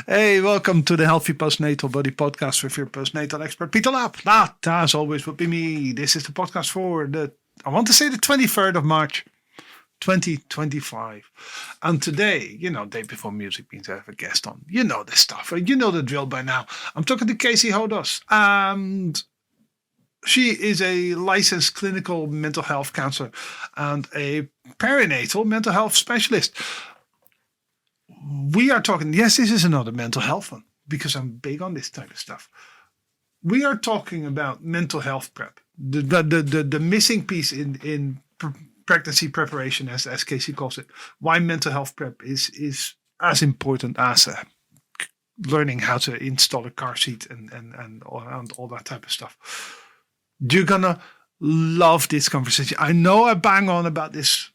Hey, welcome to the Healthy Postnatal Body Podcast with your postnatal expert, Peter Lap. That, as always, would be me. This is the podcast for I want to say the 23rd of March, 2025. And today, day before music means I have a guest on. You know this stuff. You know the drill by now. I'm talking to Kayce Hodos. And she is a licensed clinical mental health counselor and a perinatal mental health specialist. We are talking, yes, this is another mental health one because I'm big on this type of stuff. We are talking about mental health prep, the missing piece in pregnancy preparation, as Kayce calls it. Why mental health prep is as important as learning how to install a car seat and all that type of stuff. You're gonna love this conversation. I know I bang on about this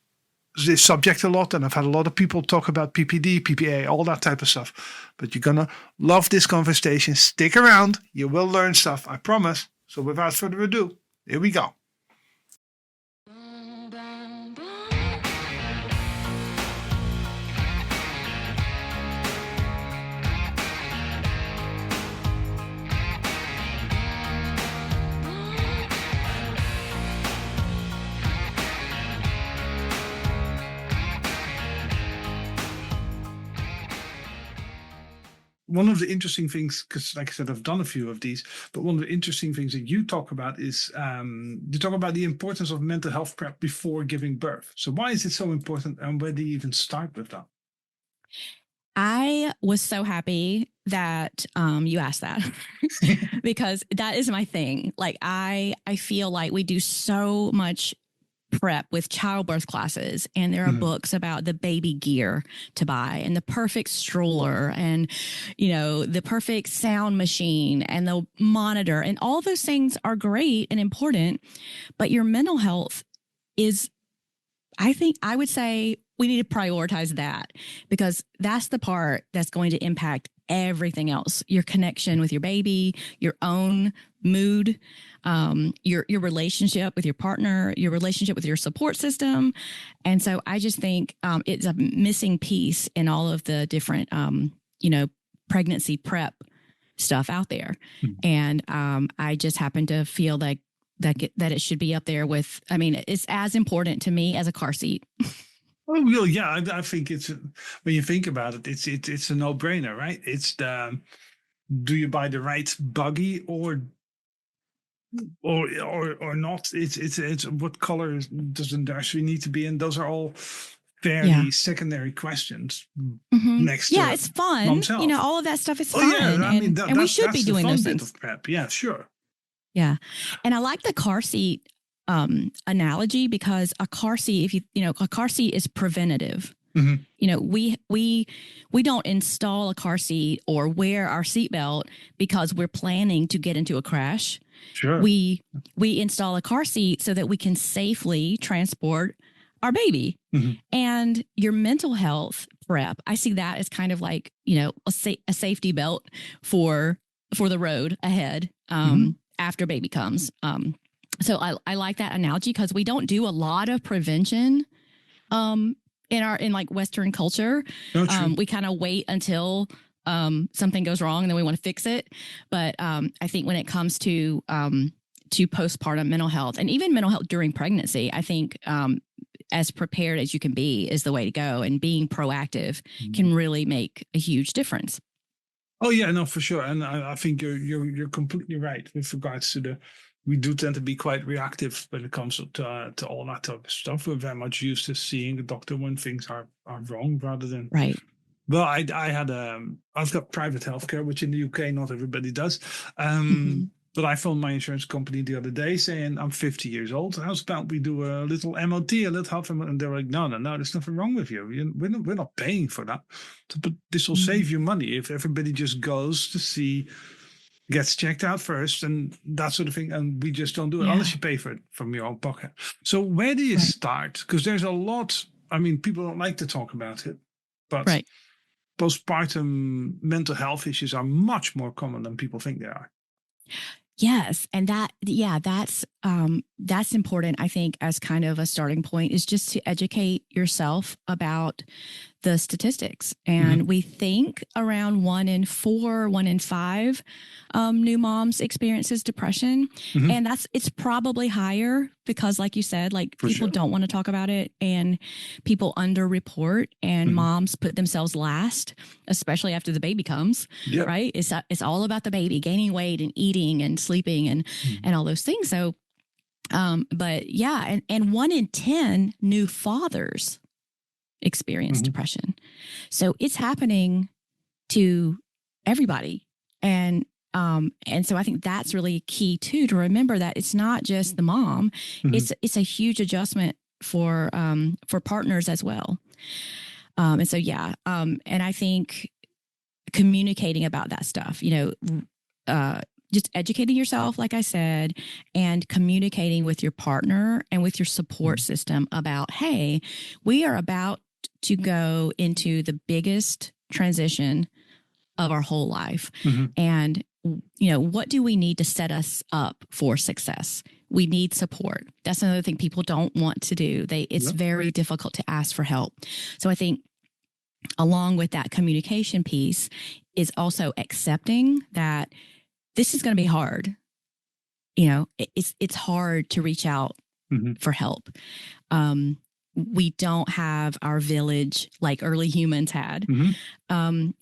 subject a lot, and I've had a lot of people talk about PPD, PPA, all that type of stuff. But you're gonna love this conversation. Stick around. You will learn stuff, I promise. So without further ado, here we go. One of the interesting things, because like I said, I've done a few of these, but one of the interesting things that you talk about is you talk about the importance of mental health prep before giving birth. So why is it so important, and where do you even start with that? I was so happy that you asked that because that is my thing. Like I feel like we do so much prep with childbirth classes, and there are books about the baby gear to buy and the perfect stroller and, the perfect sound machine and the monitor, and all those things are great and important. But your mental health is, I would say we need to prioritize that, because that's the part that's going to impact everything else. Your connection with your baby, your own mood, your relationship with your partner, your relationship with your support system. And so I just think it's a missing piece in all of the different, pregnancy prep stuff out there. And I just happen to feel like that it should be up there with, it's as important to me as a car seat. Oh, well, yeah, I think it's, when you think about it, it's a no-brainer, right? It's do you buy the right buggy or not? It's what color does the nursery need to be in? Those are all fairly secondary questions. Next to it's fun. mom's health. All of that stuff is fun. Yeah, and we should be doing those things. Of prep. Yeah, sure. Yeah, and I like the car seat analogy, because a car seat, a car seat is preventative. We don't install a car seat or wear our seatbelt because we're planning to get into a crash. Sure. We install a car seat so that we can safely transport our baby. And your mental health prep, I see that as kind of like, a safety belt for the road ahead after baby comes. So I like that analogy, because we don't do a lot of prevention in like Western culture. We kind of wait until something goes wrong and then we want to fix it. But I think when it comes to postpartum mental health, and even mental health during pregnancy, I think as prepared as you can be is the way to go. And being proactive can really make a huge difference. Oh yeah, no, for sure. And I think you're completely right with regards to we do tend to be quite reactive when it comes to all that type of stuff. We're very much used to seeing a doctor when things are wrong, rather than right. Well, I've got private healthcare, which in the UK not everybody does. But I phoned my insurance company the other day saying I'm 50 years old. How's about we do a little MOT, a little health, and they're like, no, there's nothing wrong with you. We're not paying for that. But this will save you money if everybody just goes to see, gets checked out first, and that sort of thing. And we just don't do it unless you pay for it from your own pocket. So where do you start? Because there's a lot. People don't like to talk about it, but postpartum mental health issues are much more common than people think they are. Yes. And that's that's important, I think, as kind of a starting point, is just to educate yourself about the statistics. And we think around 1 in 4, 1 in 5 new moms experiences depression. And it's probably higher because, like you said, like For people sure. don't want to talk about it, and people underreport, and moms put themselves last, especially after the baby comes, Yep. right? It's all about the baby gaining weight and eating and sleeping and all those things. So, but yeah, and 1 in 10 new fathers experience depression. So it's happening to everybody. And so I think that's really key too, to remember that it's not just the mom. It's a huge adjustment for partners as well. And so, yeah. And I think communicating about that stuff, just educating yourself, like I said, and communicating with your partner and with your support system about, hey, we are about to go into the biggest transition of our whole life. And, what do we need to set us up for success? We need support. That's another thing people don't want to do. It's very difficult to ask for help. So I think along with that communication piece is also accepting that this is going to be hard. It's hard to reach out for help. We don't have our village like early humans had. And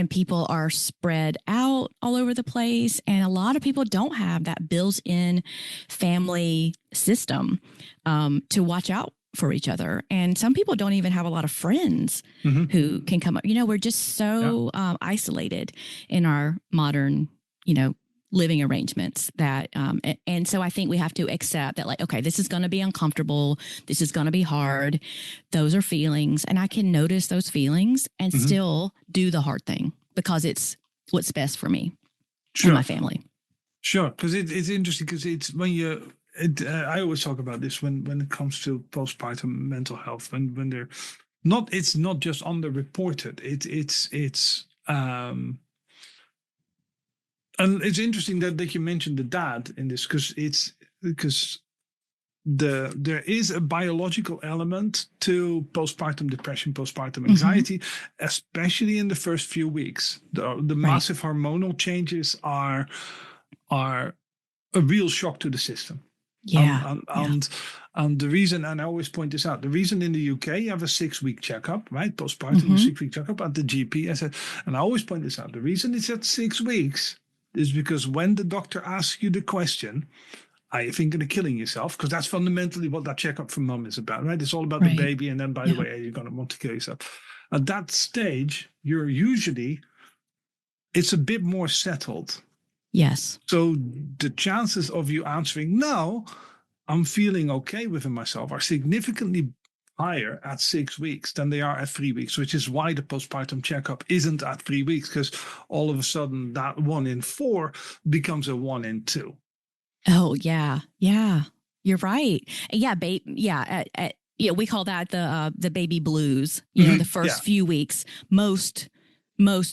people are spread out all over the place. And a lot of people don't have that built-in family system to watch out for each other. And some people don't even have a lot of friends who can come up. We're just so isolated in our modern, living arrangements that, and so I think we have to accept that, like, okay, this is going to be uncomfortable. This is going to be hard. Those are feelings. And I can notice those feelings and still do the hard thing because it's what's best for me and my family. Sure. Because it's interesting because it's when I always talk about this when it comes to postpartum mental health, when they're not, it's not just underreported. And it's interesting that you mentioned the dad in this because there is a biological element to postpartum depression, postpartum anxiety, especially in the first few weeks. The massive hormonal changes are a real shock to the system. Yeah. And the reason, and I always point this out, the reason in the UK you have a 6-week checkup, right? Postpartum, a 6-week checkup at the GP. And I always point this out. The reason it's at 6 weeks is because when the doctor asks you the question, are you thinking of killing yourself? Because that's fundamentally what that checkup for mom is about, right? It's all about the baby. And then, by the way, are you going to want to kill yourself? At that stage, it's a bit more settled. Yes. So the chances of you answering, no, I'm feeling okay within myself, are significantly higher at 6 weeks than they are at 3 weeks, which is why the postpartum checkup isn't at 3 weeks, because all of a sudden that 1 in 4 becomes a 1 in 2. Oh, yeah. Yeah. You're right. Yeah. We call that the baby blues. The first few weeks, most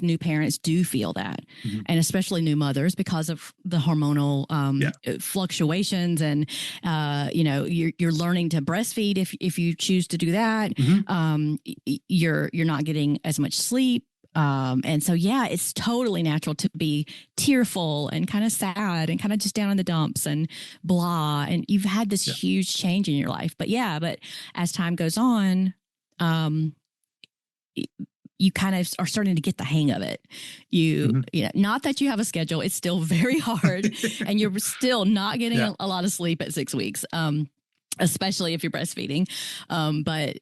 new parents do feel that, and especially new mothers, because of the hormonal fluctuations, and you're learning to breastfeed if you choose to do that. You're not getting as much sleep. And so, it's totally natural to be tearful and kind of sad and kind of just down in the dumps and blah. And you've had this huge change in your life. But as time goes on, you kind of are starting to get the hang of it. Not that you have a schedule. It's still very hard and you're still not getting a lot of sleep at 6 weeks, especially if you're breastfeeding. But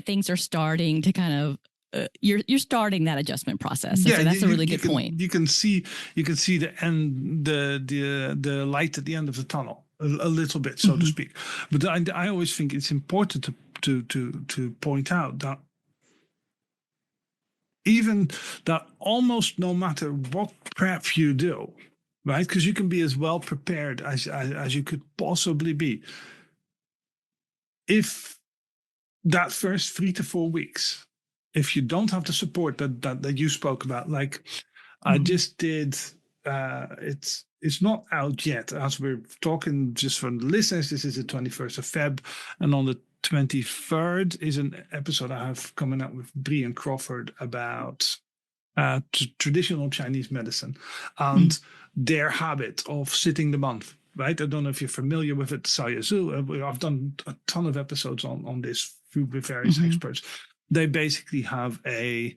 things are starting to kind of, you're starting that adjustment process. And so that's a really good point. You can see the end, the light at the end of the tunnel a little bit, so to speak. But I always think it's important to point out that even that almost no matter what prep you do, right? Because you can be as well prepared as you could possibly be. If that first 3 to 4 weeks, if you don't have the support that you spoke about, like I just did it's not out yet. As we're talking, just for the listeners, this is the 21st of Feb, and on the 23rd is an episode I have coming up with Brian Crawford about traditional Chinese medicine and their habit of sitting the month. Right? I don't know if you're familiar with it, Saya Zhu. I've done a ton of episodes on this with various experts. They basically have a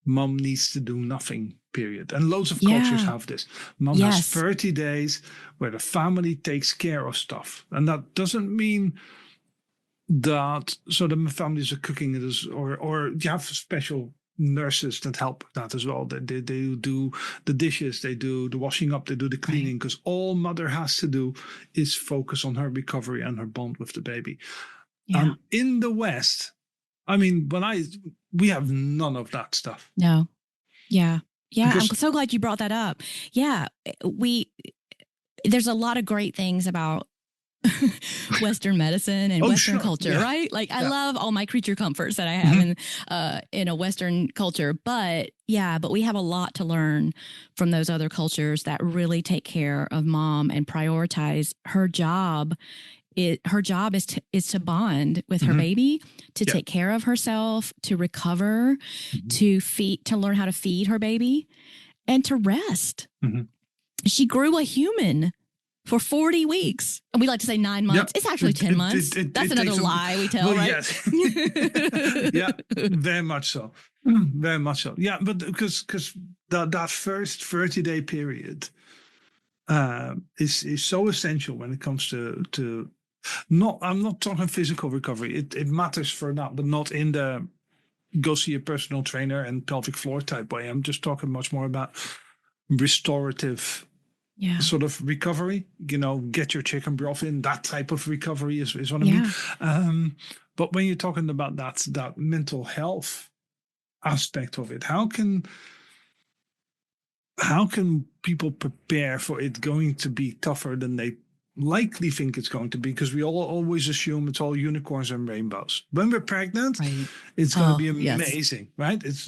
mom needs to do nothing period. And loads of cultures have this. Mom has 30 days where the family takes care of stuff. And that doesn't mean that so the families are cooking it or you have special nurses that help that as well. They do the dishes, they do the washing up, they do the cleaning, because all mother has to do is focus on her recovery and her bond with the baby. And in the West, I mean, we have none of that stuff. No. Yeah. I'm so glad you brought that up. Yeah. There's a lot of great things about Western medicine and Western culture, right? Like I love all my creature comforts that I have in a Western culture, but we have a lot to learn from those other cultures that really take care of mom and prioritize her job. Her job is to bond with her baby, to take care of herself, to recover, to learn how to feed her baby, and to rest. She grew a human for 40 weeks. And we like to say 9 months. It's actually 10 months. That's another lie we tell, right? Yes. Very much so. Very much so. Yeah, but because that first 30-day period is so essential when it comes to I'm not talking physical recovery. It matters for that, but not in the go see a personal trainer and pelvic floor type way. I'm just talking much more about restorative sort of recovery, get your chicken broth in, that type of recovery is what I mean. But when you're talking about that mental health aspect of it, how can people prepare for it going to be tougher than they likely think it's going to be? Because we all always assume it's all unicorns and rainbows. When we're pregnant, it's going to be amazing, right? It's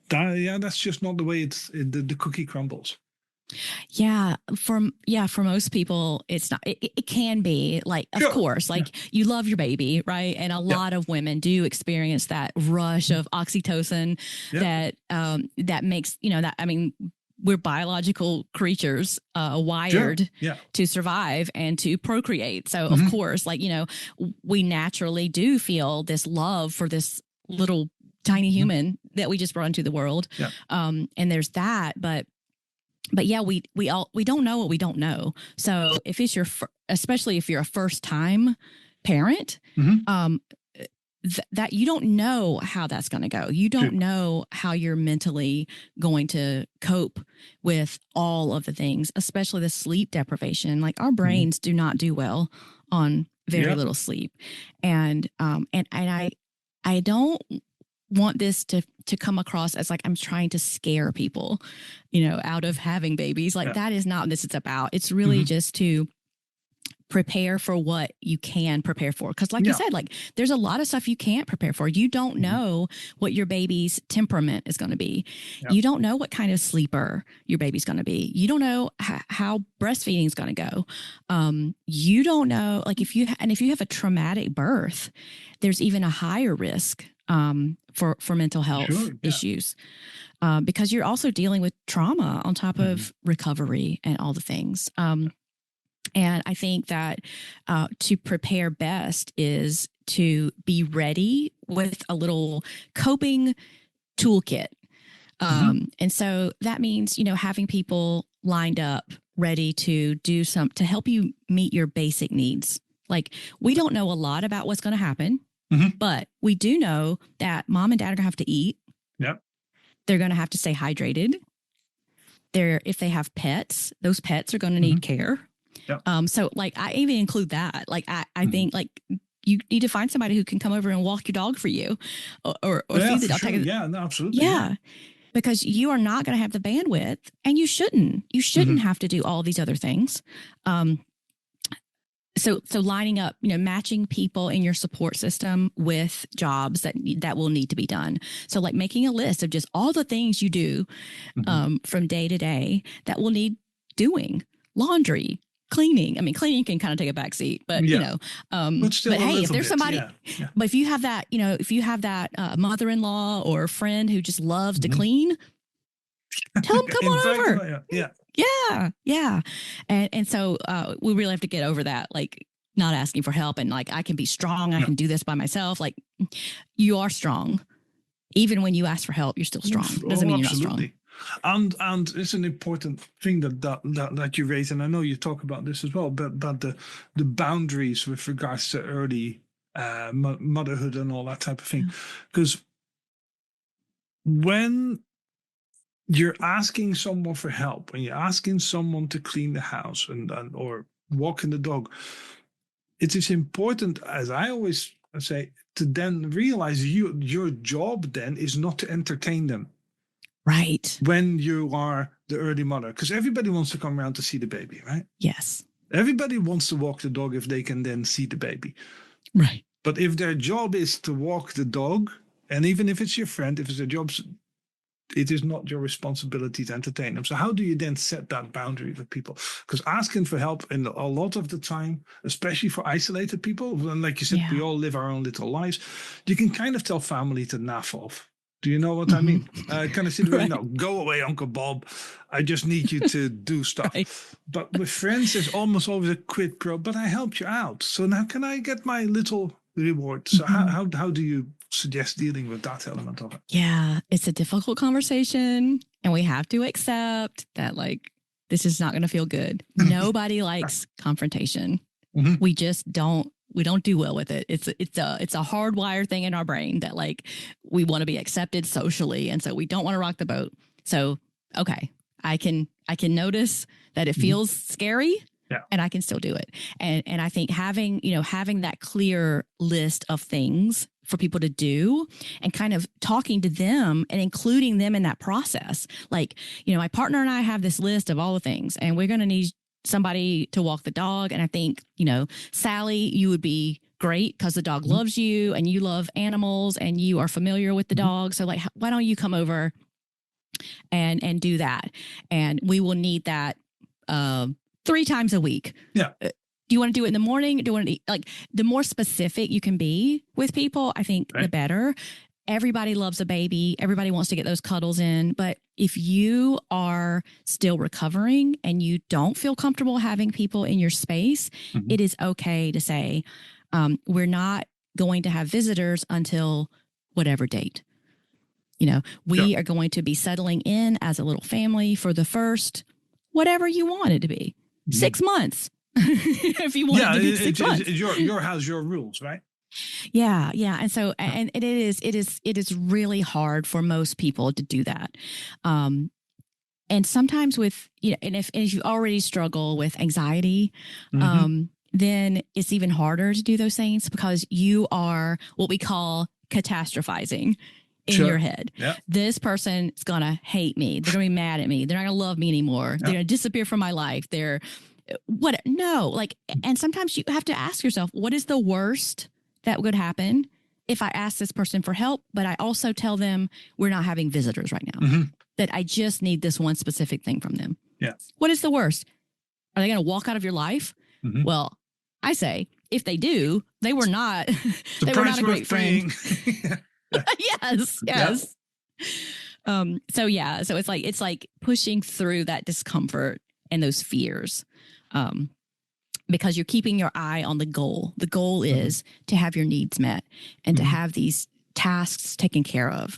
that's just not the way the cookie crumbles. Yeah, for most people, it's not. It can be like, of course, like you love your baby, right? And a lot of women do experience that rush of oxytocin that makes that. I mean, we're biological creatures, wired to survive and to procreate. So of course, like we naturally do feel this love for this little tiny human that we just brought into the world. And there's that, but yeah, we don't know what we don't know. So if it's especially if you're a first time parent, that you don't know how that's going to go. You don't know how you're mentally going to cope with all of the things, especially the sleep deprivation. Like our brains do not do well on very little sleep. And I don't want this to come across as like I'm trying to scare people, out of having babies. Like that is not what this is about. It's really just to prepare for what you can prepare for. Because like you said, like there's a lot of stuff you can't prepare for. You don't know what your baby's temperament is going to be. You don't know what kind of sleeper your baby's going to be. You don't know how breastfeeding is going to go. You don't know, like if you have a traumatic birth, there's even a higher risk for mental health issues, because you're also dealing with trauma on top of recovery and all the things. And I think that to prepare best is to be ready with a little coping toolkit. And so that means, having people lined up ready to do to help you meet your basic needs. Like we don't know a lot about what's going to happen. But we do know that mom and dad are going to have to eat. They're going to have to stay hydrated. If they have pets, those pets are going to need care. So like I even include that. Like I think like you need to find somebody who can come over and walk your dog for you or feed the dog. Sure. Yeah, no, absolutely. Yeah. Because you are not going to have the bandwidth, and you shouldn't have to do all these other things. So lining up, matching people in your support system with jobs that will need to be done. So like making a list of just all the things you do from day to day that will need doing. Laundry, cleaning. I mean, cleaning can kind of take a back seat, but But still but a hey, if little there's bit, somebody, yeah. but if you have that, mother-in-law or friend who just loves to clean, tell them come In on fact, over. Yeah. And so we really have to get over that, like not asking for help and like, I can be strong. I can do this by myself. Like you are strong. Even when you ask for help, you're still strong. Doesn't mean you're not strong. And it's an important thing that you raise, and I know you talk about this as well, but the boundaries with regards to early motherhood and all that type of thing, because when you're asking someone for help, when you're asking someone to clean the house and or walking the dog, it is important, as I always say, to then realize your job then is not to entertain them. Right. When you are the early mother, because everybody wants to come around to see the baby, right? Yes. Everybody wants to walk the dog if they can then see the baby. Right. But if their job is to walk the dog, and even if it's your friend, if it's their job, it is not your responsibility to entertain them. So how do you then set that boundary with people? Because asking for help, and a lot of the time, especially for isolated people, and like you said, we all live our own little lives, you can kind of tell family to naff off. Do you know what I mean? Kind of situation, no, go away, Uncle Bob. I just need you to do stuff. Right. But with friends, there's almost always a quid pro, but I helped you out. So now can I get my little reward? So how do you suggest dealing with that element of it? Yeah, it's a difficult conversation, and we have to accept that like this is not going to feel good. Nobody likes confrontation. We just don't. We don't do well with it. It's a hardwired thing in our brain that like we want to be accepted socially, and so we don't want to rock the boat. So okay, I can notice that it feels scary. Yeah. And I can still do it. And I think having that clear list of things for people to do and kind of talking to them and including them in that process. Like, my partner and I have this list of all the things, and we're going to need somebody to walk the dog. And I think, Sally, you would be great because the dog loves you and you love animals and you are familiar with the dog. So like, why don't you come over and do that? And we will need that 3 times a week. Yeah. Do you want to do it in the morning? Do you want to like the more specific you can be with people, I think the better. Everybody loves a baby. Everybody wants to get those cuddles in. But if you are still recovering and you don't feel comfortable having people in your space, it is okay to say, we're not going to have visitors until whatever date. We are going to be settling in as a little family for the first, whatever you want it to be. 6 months. If you want it to be 6 months. Your house, your rules, right? Yeah. And so, and it is really hard for most people to do that. And sometimes with, and if you already struggle with anxiety, then it's even harder to do those things because you are what we call catastrophizing in your head. Yeah. This person is going to hate me. They're going to be mad at me. They're not going to love me anymore. They're going to disappear from my life. And sometimes you have to ask yourself, what is the worst that would happen if I ask this person for help, but I also tell them we're not having visitors right now, that I just need this one specific thing from them. Yeah. What is the worst? Are they going to walk out of your life? Well, I say, if they do, they were not a great friend. Yes. Yep. So it's like pushing through that discomfort and those fears. Because you're keeping your eye on the goal. The goal is to have your needs met and to have these tasks taken care of.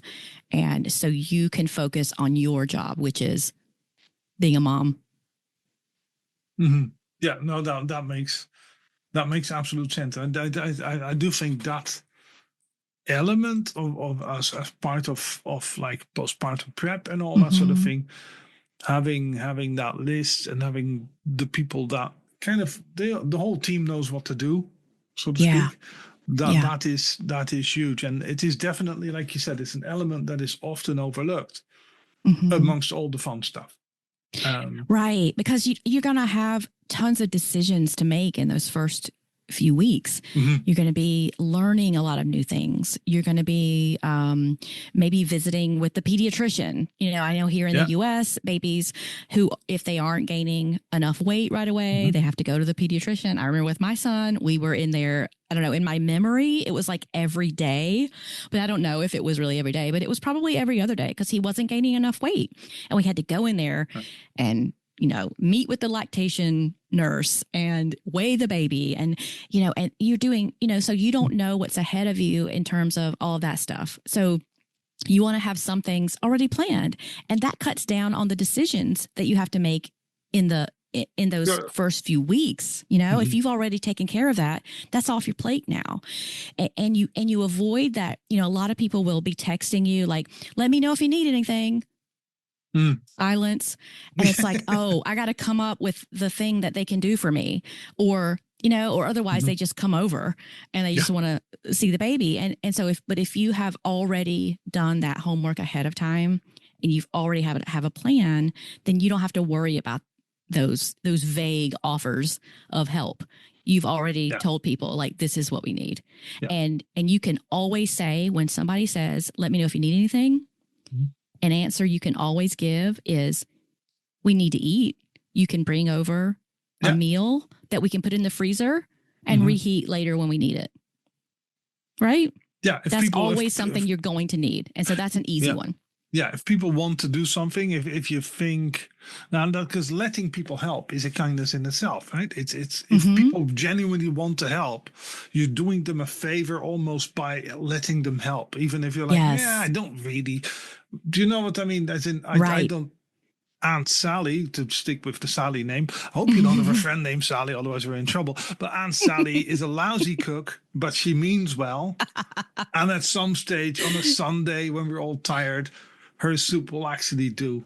And so you can focus on your job, which is being a mom. Yeah, no, that makes absolute sense. And I do think that element of us as part of like postpartum prep and all that sort of thing, having that list and having the people that kind of the whole team knows what to do, so to speak. That is huge, and it is definitely, like you said, it's an element that is often overlooked amongst all the fun stuff. Right. Because you're going to have tons of decisions to make in those first few weeks. Mhm. You're going to be learning a lot of new things. You're going to be maybe visiting with the pediatrician. I know here in the US, babies who, if they aren't gaining enough weight right away, they have to go to the pediatrician. I remember with my son, we were in there. I don't know, in my memory, it was like every day, but I don't know if it was really every day, but it was probably every other day because he wasn't gaining enough weight. And we had to go in there and meet with the lactation nurse and weigh the baby. And you're doing, so you don't know what's ahead of you in terms of all of that stuff. So you want to have some things already planned, and that cuts down on the decisions that you have to make in those first few weeks. If you've already taken care of that, that's off your plate now. And you avoid that. A lot of people will be texting you like, let me know if you need anything. Silence. And it's like, oh, I got to come up with the thing that they can do for me, or otherwise they just come over and they just want to see the baby. And so if you have already done that homework ahead of time and you've already have a plan, then you don't have to worry about those vague offers of help. You've already told people like, this is what we need. And you can always say, when somebody says, let me know if you need anything, an answer you can always give is, we need to eat. You can bring over a meal that we can put in the freezer and reheat later when we need it. Right? Yeah. That's always something you're going to need. And so that's an easy one. Yeah, if people want to do something, if you think now, because letting people help is a kindness in itself, right? It's if people genuinely want to help, you're doing them a favor almost by letting them help, even if you're like, I don't really. Do you know what I mean? As in, I don't. Aunt Sally, to stick with the Sally name. I hope you don't have a friend named Sally, otherwise we're in trouble. But Aunt Sally is a lousy cook, but she means well. And at some stage on a Sunday when we're all tired, her soup will actually do.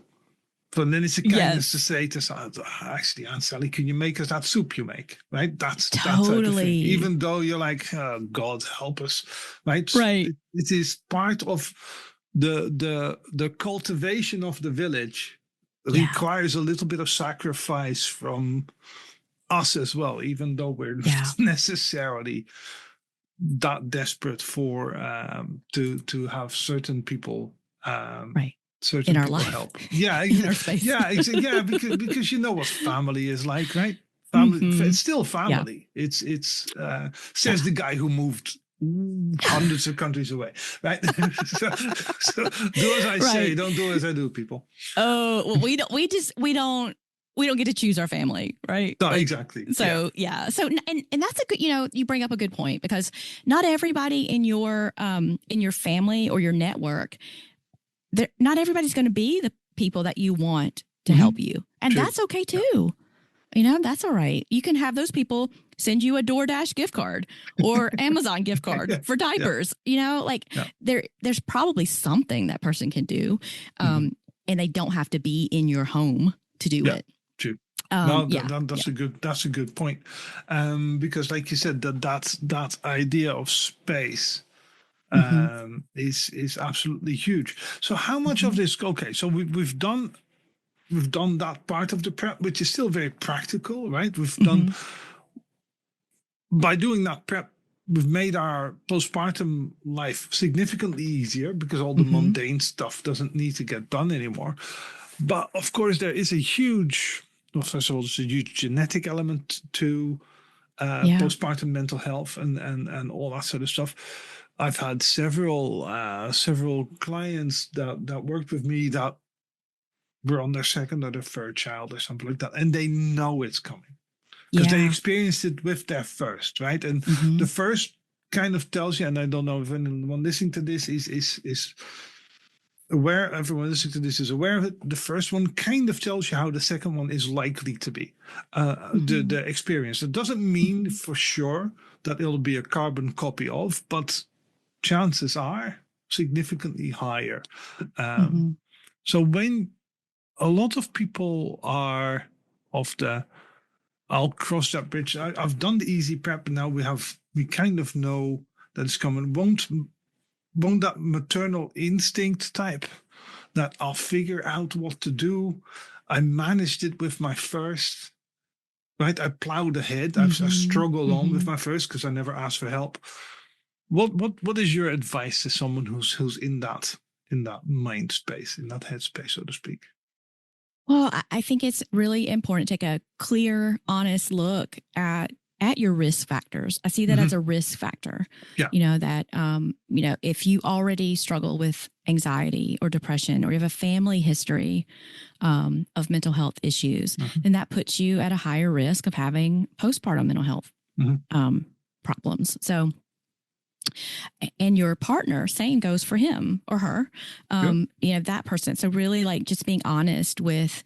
So then it's a kindness to say to Sally, actually, Aunt Sally, can you make us that soup you make? Right? That's that type of thing. Even though you're like, oh, God help us, right? It is part of the cultivation of the village. Requires a little bit of sacrifice from us as well, even though we're not necessarily that desperate for to have certain people certain in our people life help. in our space. Because you know what family is like, right? Family, it's still family. It's says the guy who moved hundreds of countries away, right? so do as I say, don't do as I do, people. Oh, well, we don't get to choose our family, right? No, exactly. So so and that's a good, you bring up a good point, because not everybody in your family or your network, not everybody's going to be the people that you want to help you, and that's okay too. That's all right. You can have those people send you a DoorDash gift card or Amazon gift card for diapers. There's probably something that person can do, and they don't have to be in your home to do it. True. That's a good point, because like you said, that idea of space is absolutely huge. So how much of this? Okay, so we've done that part of the prep, which is still very practical, right? We've done, by doing that prep, we've made our postpartum life significantly easier, because all the mundane stuff doesn't need to get done anymore. But of course, there is a huge, first of all, there's a huge genetic element to postpartum mental health and all that sort of stuff. I've had several clients that worked with me that were on their second or their third child or something like that, and they know it's coming because they experienced it with their first, right? And the first kind of tells you, and I don't know if anyone listening to this is aware, everyone listening to this is aware of it. The first one kind of tells you how the second one is likely to be, the experience. It doesn't mean for sure that it'll be a carbon copy of, but chances are significantly higher. So when a lot of people are of the, I'll cross that bridge. I've done the easy prep, and now we kind of know that it's coming. Won't that maternal instinct type that I'll figure out what to do. I managed it with my first, right? I plowed ahead. I struggled on with my first because I never asked for help. What is your advice to someone who's in that mind space, in that headspace, so to speak? Well, I think it's really important to take a clear, honest look at your risk factors. I see that as a risk factor. Yeah. That if you already struggle with anxiety or depression, or you have a family history of mental health issues, then that puts you at a higher risk of having postpartum mental health problems. So, and your partner, same goes for him or her, that person. So really, like, just being honest with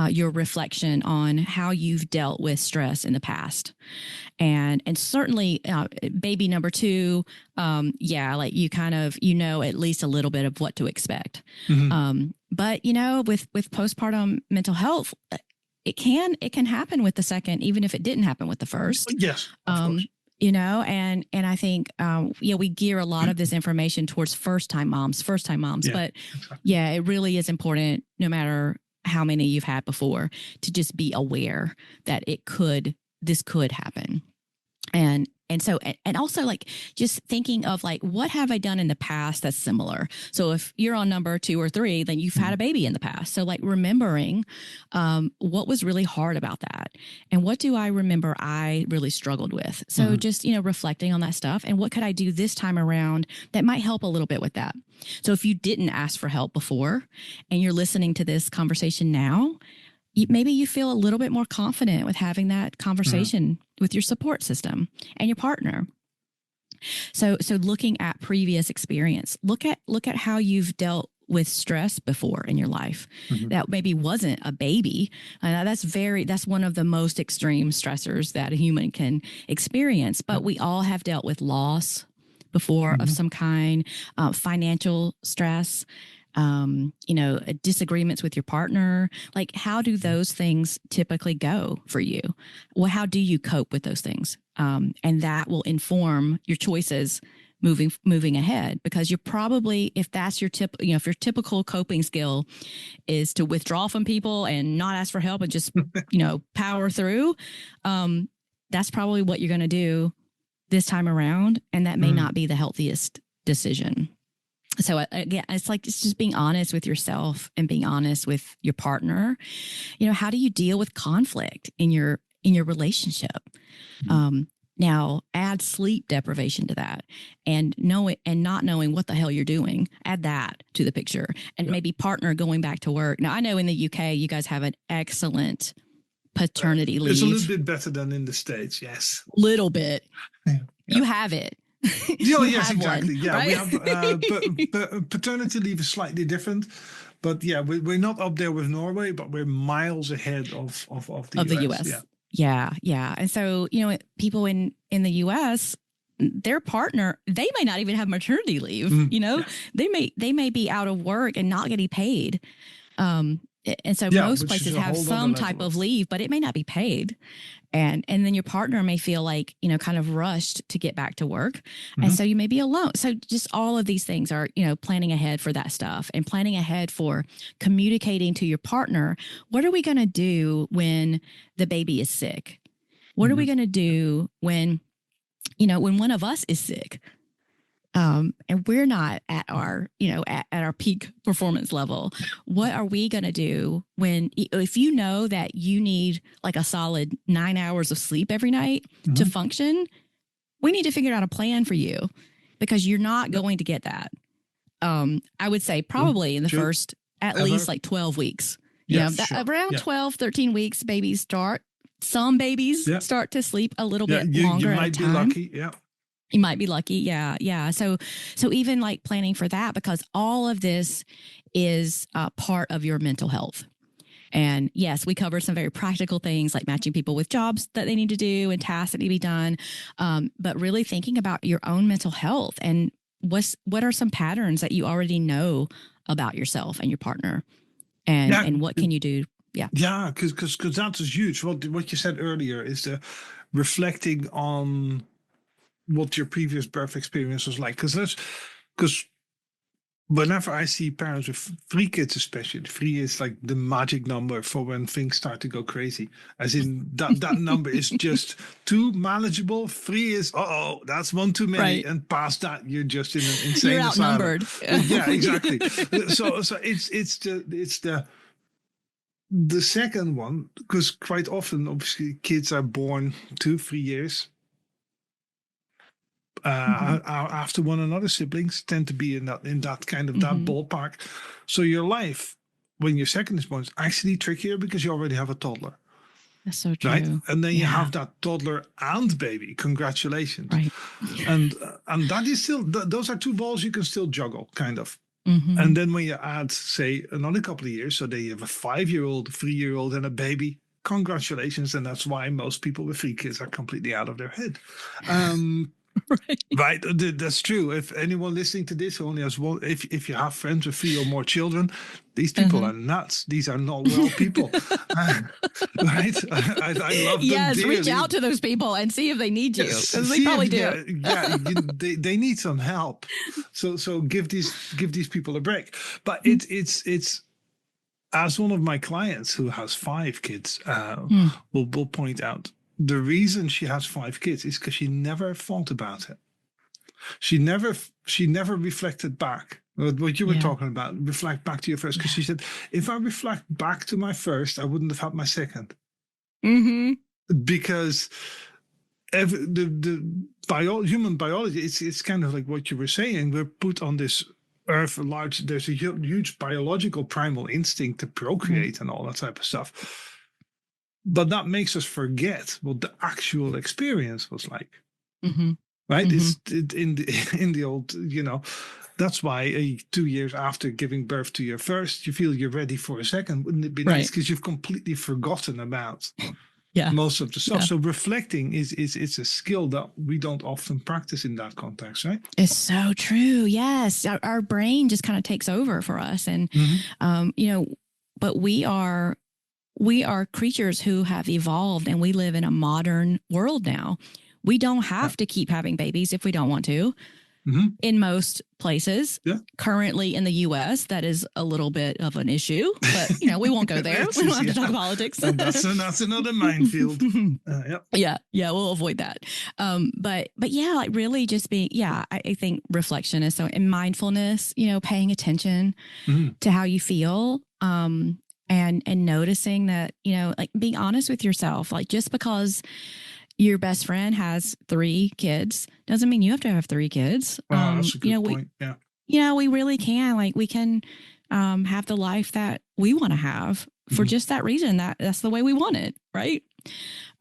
your reflection on how you've dealt with stress in the past. And certainly baby number two, like you kind of, at least a little bit of what to expect. But with postpartum mental health, it can happen with the second, even if it didn't happen with the first. Yes, of course. And I think, we gear a lot of this information towards first time moms, but exactly. It really is important, no matter how many you've had before, to just be aware that this could happen. And so, and also, like, just thinking of, like, what have I done in the past that's similar? So if you're on number 2 or 3, then you've had a baby in the past. So, like, remembering what was really hard about that, and what do I remember I really struggled with. So just, reflecting on that stuff, and what could I do this time around that might help a little bit with that. So if you didn't ask for help before, and you're listening to this conversation now, maybe you feel a little bit more confident with having that conversation with your support system and your partner. So looking at previous experience, look at how you've dealt with stress before in your life that maybe wasn't a baby. That's one of the most extreme stressors that a human can experience. But we all have dealt with loss before of some kind, financial stress, disagreements with your partner. Like, how do those things typically go for you? Well, how do you cope with those things? And that will inform your choices moving ahead, because you're probably, if that's your if your typical coping skill is to withdraw from people and not ask for help and just, power through, that's probably what you're going to do this time around. And that may not be the healthiest decision. So again, it's just being honest with yourself and being honest with your partner. How do you deal with conflict in your relationship? Now add sleep deprivation to that, and not knowing what the hell you're doing. Add that to the picture, and maybe partner going back to work. Now I know in the UK you guys have an excellent paternity leave. It's a little bit better than in the States. Yes, little bit. Yeah. You have it. Yes, exactly. One, yeah, right? we have but paternity leave is slightly different. But yeah, we're not up there with Norway, but we're miles ahead of the US. Yeah. And so, people in the US, their partner, they may not even have maternity leave. They may be out of work and not getting paid. And so most places have some type of leave, but it may not be paid. And then your partner may feel like, kind of rushed to get back to work. And so you may be alone. So just all of these things are, planning ahead for that stuff, and planning ahead for communicating to your partner. What are we going to do when the baby is sick? What are we going to do when one of us is sick? And we're not at our, at our peak performance level. What are we going to do if that you need like a solid 9 hours of sleep every night to function? We need to figure out a plan for you, because you're not going to get that. I would say probably in the first, at least like 12 weeks. Around 12, 13 weeks, babies start. Some babies start to sleep a little bit longer at a time. You might be lucky. Yeah. You might be lucky. Yeah. So even like planning for that, because all of this is part of your mental health. And yes, we covered some very practical things like matching people with jobs that they need to do and tasks that need to be done. But really thinking about your own mental health, and what are some patterns that you already know about yourself and your partner, and what can you do? Yeah, because that is huge. What you said earlier is the reflecting on what your previous birth experience was like. Because whenever I see parents with 3 kids, especially 3 is like the magic number for when things start to go crazy. As in that number is just too manageable. 3 is that's one too many, Right. and past that you're just in an You're insane asylum. outnumbered. Yeah, exactly. So it's the second one, because quite often, obviously, kids are born 2-3 years Mhm. after one another. Siblings tend to be in that kind of that Mhm. ballpark. So your life when your second is born is actually trickier because you already have a toddler, That's so right? true. And then you Yeah. have that toddler and baby. Congratulations. Right. And that is still those are two balls you can still juggle, kind of. Hmm. And then when you add, say, another couple of years, so then you have a 5-year-old, a 3-year-old, and a baby. Congratulations, and that's why most people with 3 kids are completely out of their head. Right. Right, that's true. If anyone listening to this only has one, if you have friends with 3 or more children, these people Uh-huh. are nuts. These are not well people, right? I love them Yes, reach dearly. out to those people and see if they need you, Yes, because they see probably if do. they need some help. So give these people a break. But it's as one of my clients who has 5 kids Hmm. will point out, the reason she has 5 kids is because she never thought about it. She never reflected back. What you were Yeah. talking about, reflect back to your first. Because Yeah. she said, if I reflect back to my first, I wouldn't have had my second. Mm-hmm. Because human biology, it's kind of like what you were saying. We're put on this earth there's a huge biological primal instinct to Right. procreate and all that type of stuff. But that makes us forget what the actual experience was like. Mm-hmm. Right? Mm-hmm. In the old, that's why 2 years after giving birth to your first, you feel you're ready for a second. Wouldn't it be nice? Right. Because you've completely forgotten about Yeah. most of the stuff. Yeah. So reflecting is it's a skill that we don't often practice in that context, right? It's so true. Yes. Our brain just kind of takes over for us. And, but we are creatures who have evolved, and we live in a modern world now. We don't Yeah. have to keep having babies if we don't want to. Mm-hmm. In most places. Yeah. Currently in the U.S., that is a little bit of an issue, but we won't go there. We don't have to talk politics. And that's another minefield. Yeah, we'll avoid that. But yeah, like really just being, I think reflection is so, and mindfulness, paying attention to how you feel, and noticing that, like being honest with yourself, like just because your best friend has 3 kids doesn't mean you have to have 3 kids. That's a good point. Yeah. We really can, like we can have the life that we want to have for just that reason, that's the way we want it. Right.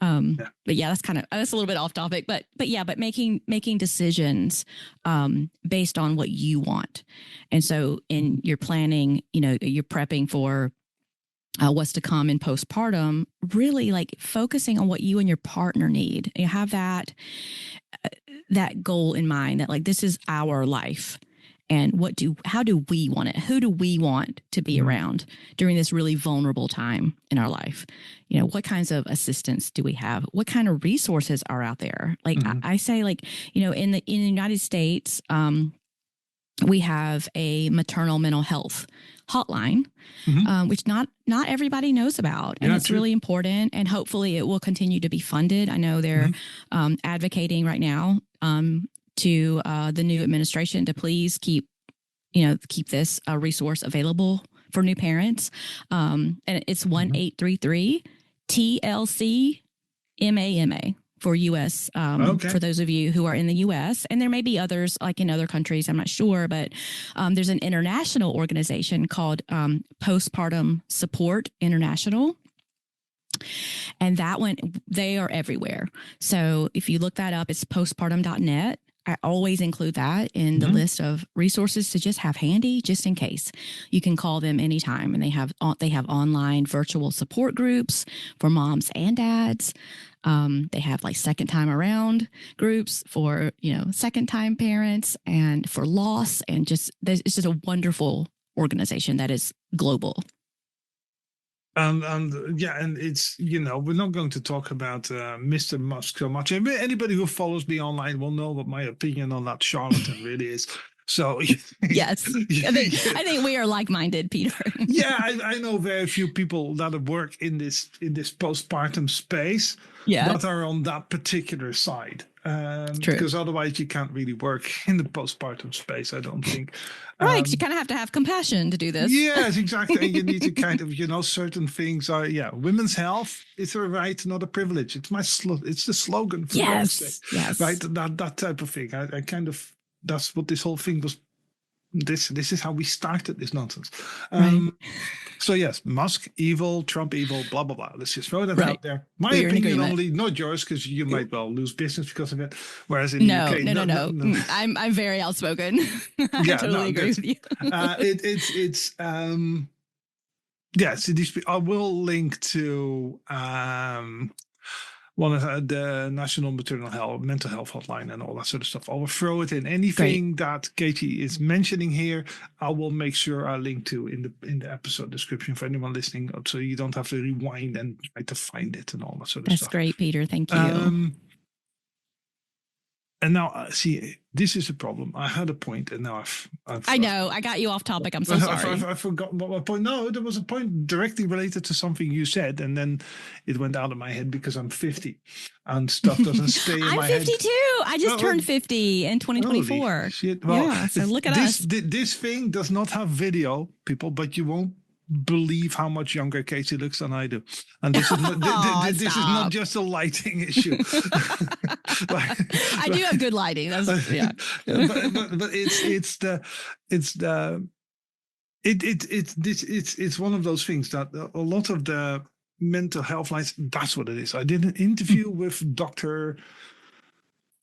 But yeah, that's a little bit off topic, but making decisions based on what you want. And so in your planning, you're prepping for what's to come in postpartum, really like focusing on what you and your partner need. You have that goal in mind, that like, this is our life, and how do we want it? Who do we want to be around during this really vulnerable time in our life? What kinds of assistance do we have? What kind of resources are out there? Like I say, like, in the United States, we have a maternal mental health hotline, which not everybody knows about. And it's really important. And hopefully it will continue to be funded. I know they're advocating right now to the new administration to please keep this resource available for new parents. And it's 1-833-TLC-MAMA. For U.S. For those of you who are in the U.S., and there may be others like in other countries, I'm not sure, but there's an international organization called Postpartum Support International, and that one, they are everywhere. So if you look that up, it's postpartum.net. I always include that in the list of resources to just have handy, just in case. You can call them anytime, and they have online virtual support groups for moms and dads. They have like second time around groups for, second time parents, and for loss, and it's just a wonderful organization that is global. And it's, we're not going to talk about Mr. Musk so much. Anybody who follows me online will know what my opinion on that charlatan really is. So Yes. I think we are like-minded, Peter. yeah, I know very few people that work in this postpartum space Yeah, that are on that particular side. it's true. Because otherwise you can't really work in the postpartum space, I don't think. Right. 'Cause you kind of have compassion to do this. Yes, exactly. And you need to kind of, certain things are, women's health is a right, not a privilege. It's it's the slogan for God's sake, Yes. right? That type of thing. I kind of, that's what this whole thing was. This is how we started this nonsense. Right. So yes, Musk evil, Trump evil, blah blah blah. Let's just throw that Right. out there. My We're in opinion agreement. only, not yours, because you might well lose business because of it. Whereas in the No. UK, I'm very outspoken. I Yeah, totally agree with you. So I will link to one of the National Mental Health Hotline and all that sort of stuff. I will throw it in. Anything that Katie is mentioning here, I will make sure I link to in the episode description for anyone listening, so you don't have to rewind and try to find it and all that sort of stuff. That's great, Peter. Thank you. And now, see, this is a problem. I had a point, and now I know. I got you off topic. I'm so sorry. I forgot what my point. No, there was a point directly related to something you said, and then it went out of my head because I'm 50, and stuff doesn't stay in my head. I'm 52. I just turned 50 in 2024. Shit. Well, yeah, so look at us. This thing does not have video, people, but you won't believe how much younger Kayce looks than I do, and this is not, this is not just a lighting issue. I do have good lighting. That's, yeah, but it's one of those things that a lot of the mental health lines. That's what it is. I did an interview with Dr.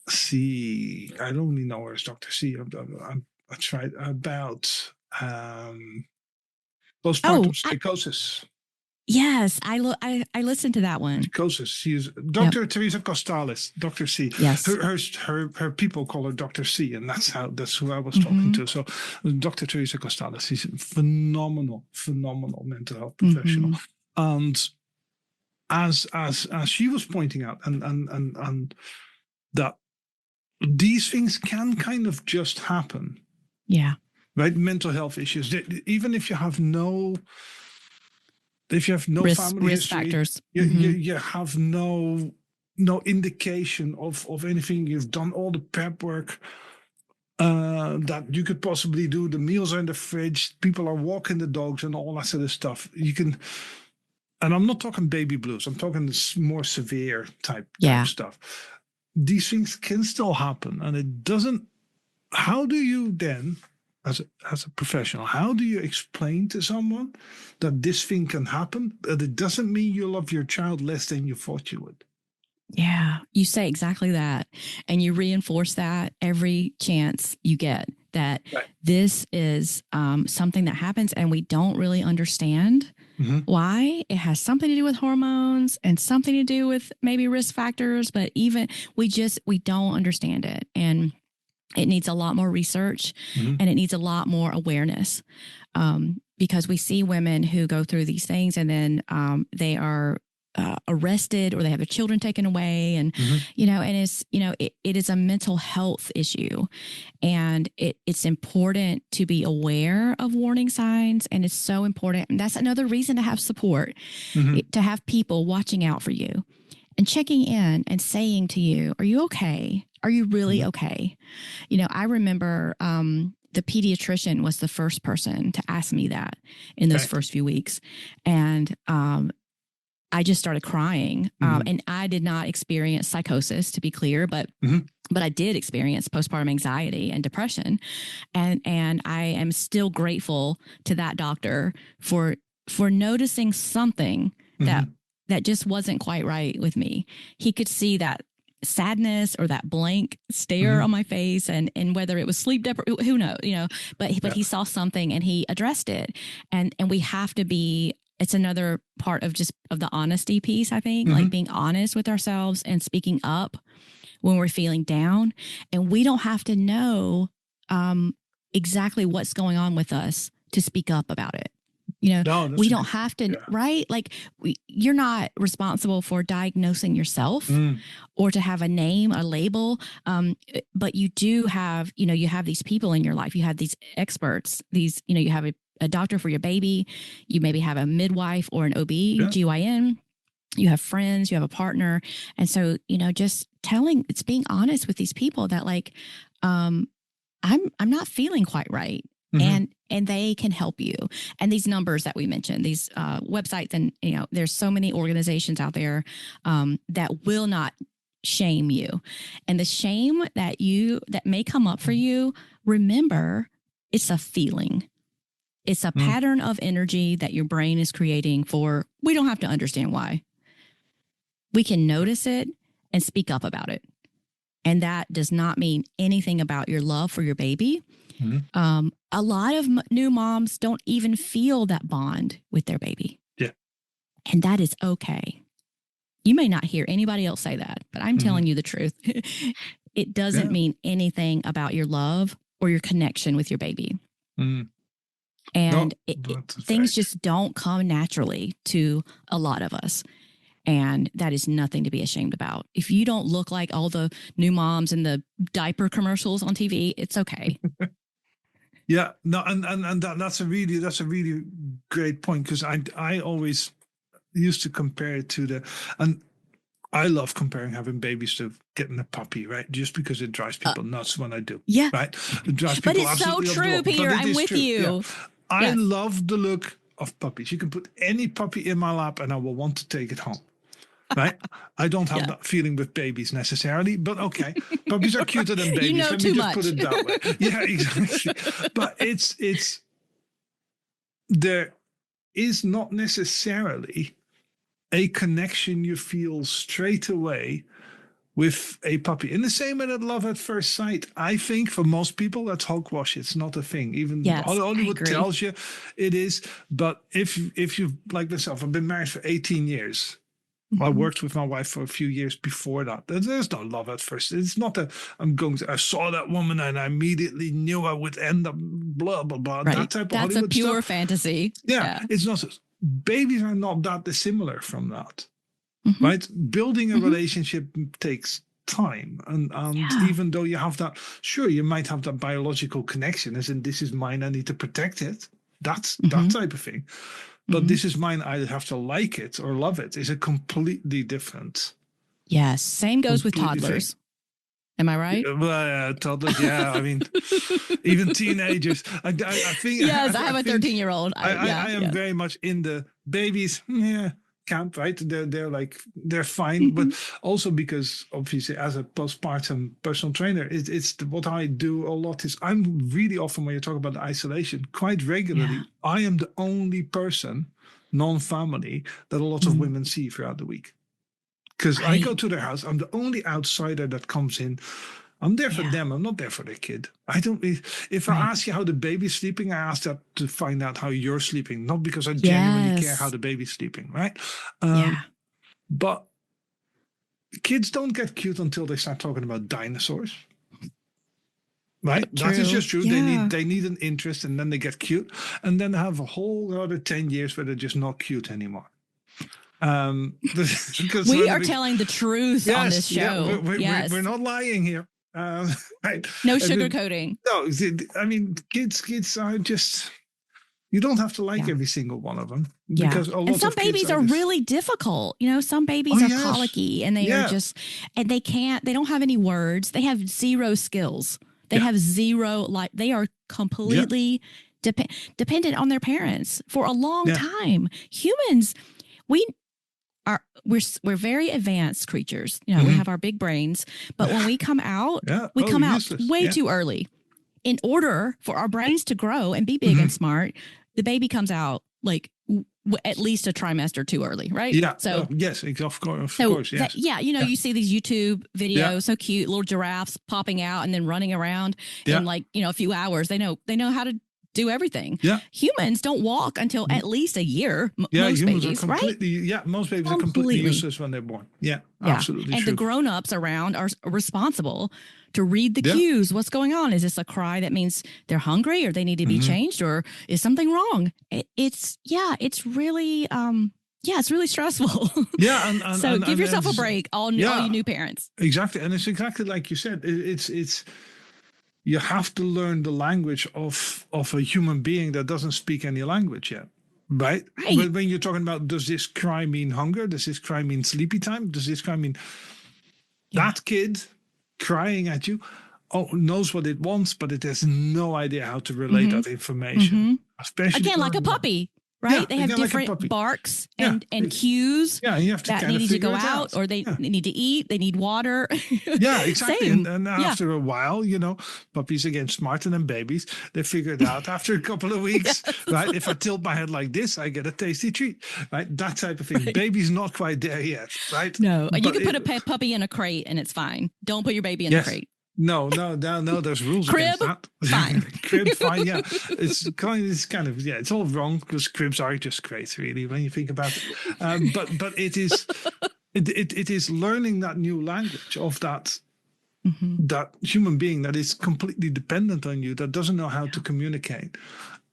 C. I don't really know her as Dr. C. I tried about postpartum psychosis. Yes, I listened to that one. Psychosis. She's Dr. Teresa Costales, Dr. C. Yes. Her people call her Dr. C, and that's who I was talking to. So Dr. Teresa Costales, she's a phenomenal mental health professional. And as she was pointing out, and that these things can kind of just happen. Yeah. Right? Mental health issues. Even if you have no family risk history, factors, you have no indication of anything. You've done all the prep work that you could possibly do. The meals are in the fridge. People are walking the dogs and all that sort of stuff. You can, and I'm not talking baby blues. I'm talking this more severe type stuff. These things can still happen, and it doesn't. How do you then, as a professional, how do you explain to someone that this thing can happen, that it doesn't mean you love your child less than you thought you would? Yeah, you say exactly that. And you reinforce that every chance you get, that this is something that happens and we don't really understand why. It has something to do with hormones and something to do with maybe risk factors, but even we don't understand it. And it needs a lot more research and it needs a lot more awareness, because we see women who go through these things and then they are arrested or they have their children taken away. And, and it is a mental health issue, and it's important to be aware of warning signs. And it's so important. And that's another reason to have support, to have people watching out for you and checking in and saying to you, are you okay? Are you really okay? I remember the pediatrician was the first person to ask me that in those first few weeks. And I just started crying. And I did not experience psychosis, to be clear, but I did experience postpartum anxiety and depression. And I am still grateful to that doctor for noticing something that just wasn't quite right with me. He could see that sadness or that blank stare on my face, and whether it was sleep deprivation, who knows, but he saw something and he addressed it. And we have to be, it's another part of the honesty piece, I think, like being honest with ourselves and speaking up when we're feeling down. And we don't have to know exactly what's going on with us to speak up about it. No, that's We a don't good, have to, yeah. right? Like you're not responsible for diagnosing yourself or to have a name, a label. But you do have, you have these people in your life. You have these experts, you have a doctor for your baby. You maybe have a midwife or an OB, GYN. You have friends, you have a partner. And so, just it's being honest with these people that like, I'm not feeling quite right. And they can help you. And these numbers that we mentioned, these websites, and there's so many organizations out there that will not shame you. And the shame that may come up for you, remember, it's a feeling. It's a pattern of energy that your brain is creating for. We don't have to understand why. We can notice it and speak up about it. And that does not mean anything about your love for your baby. A lot of new moms don't even feel that bond with their baby. Yeah. And that is okay. You may not hear anybody else say that, but I'm telling you the truth. It doesn't mean anything about your love or your connection with your baby. And things just don't come naturally to a lot of us. And that is nothing to be ashamed about. If you don't look like all the new moms and the diaper commercials on TV, it's okay. Yeah, no, and that's a really great point, because I always used to compare it to and I love comparing having babies to getting a puppy, right? Just because it drives people nuts when I do. Yeah. Right? It drives people but it's so true, Peter. I'm with you. Yeah. I love the look of puppies. You can put any puppy in my lap and I will want to take it home. Right? I don't have that feeling with babies necessarily, but okay. Puppies are cuter than babies. Let me just put it that way. Yeah, exactly. But there is not necessarily a connection you feel straight away with a puppy. In the same way that love at first sight, I think for most people, that's hogwash. It's not a thing. Even Hollywood tells you it is. But if you, like myself, I've been married for 18 years. I worked with my wife for a few years before that. There's no love at first. It's not I saw that woman and I immediately knew I would end up blah, blah, blah. Right. That type of That's Hollywood a pure stuff. fantasy. Yeah. It's not. Babies are not that dissimilar from that. Right? Building a relationship takes time. And even though you have that, sure, you might have that biological connection, as in this is mine, I need to protect it. That's that type of thing. But this is mine, I have to like it or love it, is a completely different. Yes. Same goes with toddlers. Am I right? Well, toddlers, yeah. I mean, even teenagers. I think. Yes, I have a 13-year-old. I am very much in the babies. Yeah. Camp, right? They're fine, but also because obviously as a postpartum personal trainer, it's what I do a lot is I'm really often, when you talk about isolation, quite regularly, I am the only person, non-family, that a lot of women see throughout the week. Because I go to their house, I'm the only outsider that comes in. I'm there for them. I'm not there for their kid. I don't. If I ask you how the baby's sleeping, I ask that to find out how you're sleeping, not because I genuinely care how the baby's sleeping, right? But kids don't get cute until they start talking about dinosaurs, right? True. That is just true. Yeah. They need an interest, and then they get cute, and then they have a whole other 10 years where they're just not cute anymore. We are telling the truth on this show. We're not lying here. Right. No sugarcoating. No, I mean, kids are just, you don't have to like every single one of them. Because a lot and some of babies are really difficult. Some babies are colicky and they are just, and they don't have any words. They have zero skills. They have zero, they are completely dependent on their parents for a long time. Humans, we're very advanced creatures. We have our big brains, but when we come out, we come out way too early. In order for our brains to grow and be big and smart, the baby comes out like at least a trimester too early, right? Yeah. So yes, of course. Yes. You see these YouTube videos, so cute, little giraffes popping out and then running around in a few hours. They know how to do everything. Yeah. Humans don't walk until at least a year. Yeah, Most humans babies, are completely, right? yeah, most babies are completely useless when they're born. Yeah, Yeah. absolutely And true. the grown-ups around are responsible to read the Yeah. cues. What's going on? Is this a cry that means they're hungry or they need to be changed, or is something wrong? It's really it's really stressful. Yeah, So give yourself a and break, all you new parents. exactly, and it's exactly like you said. It's you have to learn the language of a human being that doesn't speak any language yet. Right? Right. When you're talking about, does this cry mean hunger? Does this cry mean sleepy time? Does this cry mean that kid crying at you? Oh, knows what it wants, but it has no idea how to relate that information. Especially again, like a puppy, right? Yeah, they have again, like a different puppy. barks and cues. Yeah, you have to that kind of need to figure go it out, or they need to eat. They need water. Yeah, exactly. Same. And after a while, puppies, again, smarter than babies. They figure it out after a couple of weeks, right? If I tilt my head like this, I get a tasty treat, right? That type of thing. Baby's not quite there yet, right? No, you But can put a puppy in a crate and it's fine. Don't put your baby in the crate. No, there's rules Crib, against that. fine. Crib, fine, yeah. It's kind of, it's all wrong because cribs are just crates, really, when you think about it. But it is, it is learning that new language of that human being that is completely dependent on you, that doesn't know how to communicate.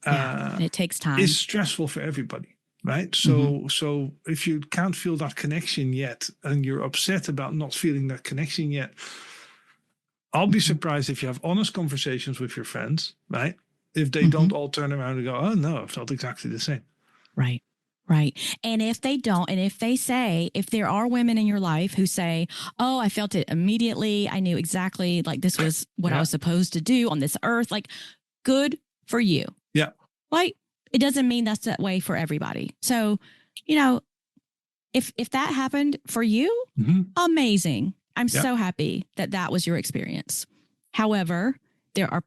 And it takes time. It's stressful for everybody. Right. So if you can't feel that connection yet and you're upset about not feeling that connection yet, I'll be surprised if you have honest conversations with your friends, right? If they don't all turn around and go, oh, no, I felt exactly the same. Right. Right. And if they don't, and if they say, if there are women in your life who say, oh, I felt it immediately. I knew exactly like this was what I was supposed to do on this earth. Like, good for you. Yeah. Like, it doesn't mean that's that way for everybody. So, if that happened for you, amazing. I'm so happy that that was your experience. However, there are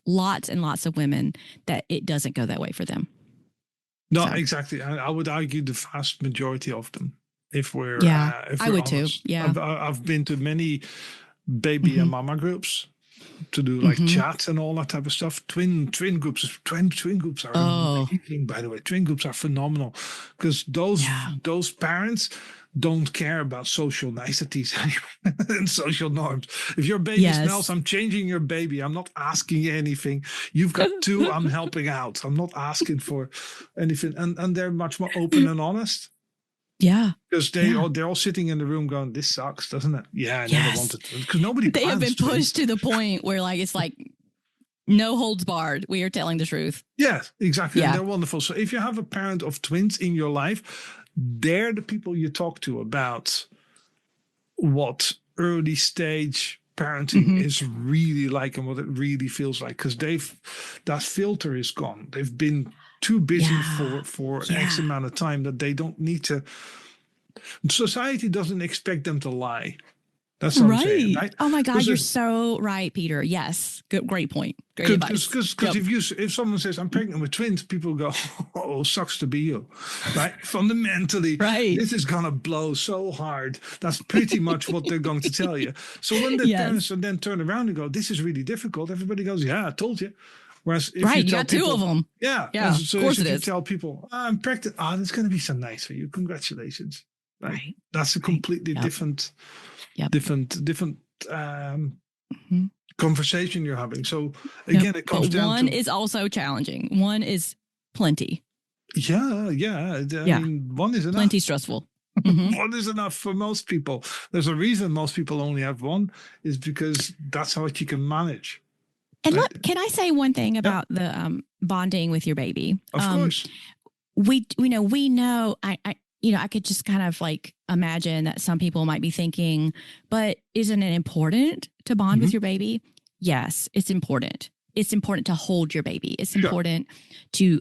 lots and lots of women that it doesn't go that way for them. No, exactly. I would argue the vast majority of them. If we're I would honest. too. Yeah, I've been to many baby and mama groups to do like chats and all that type of stuff. Twin groups are amazing, by the way. Twin groups are phenomenal because those parents don't care about social niceties and social norms. If your baby smells, I'm changing your baby. I'm not asking anything. You've got two, I'm helping out. I'm not asking for anything. And they're much more open and honest. Yeah. Because they're all sitting in the room going, this sucks, doesn't it? Yeah, I never wanted to. Because nobody They have been pushed to the point where it's like no holds barred. We are telling the truth. Yes, exactly. Yeah. And they're wonderful. So if you have a parent of twins in your life, they're the people you talk to about what early stage parenting is really like and what it really feels like. Because that filter is gone. They've been too busy for X amount of time that they don't need to. Society doesn't expect them to lie. That's what I'm saying, right? Oh my God, you're so right, Peter. Yes, great point. Great advice. Because if someone says I'm pregnant with twins, people go, "Oh, sucks to be you," right? Fundamentally, this is gonna blow so hard. That's pretty much what they're going to tell you. So when the parents then turn around and go, "This is really difficult," everybody goes, "Yeah, I told you." Whereas if you tell got people, two of them. Yeah, so of course if you tell people, "I'm pregnant," it's going to be so nice for you. Congratulations. Right. That's a completely different conversation you're having. So again, it comes down one to is also challenging. One is plenty. I mean, one is enough. Plenty stressful. One is enough for most people. There's a reason most people only have one, is because that's how you can manage. And look, can I say one thing about the bonding with your baby? Of course. We know. I could just kind of like imagine that some people might be thinking, but isn't it important to bond with your baby? Yes, it's important. It's important to hold your baby. It's important to,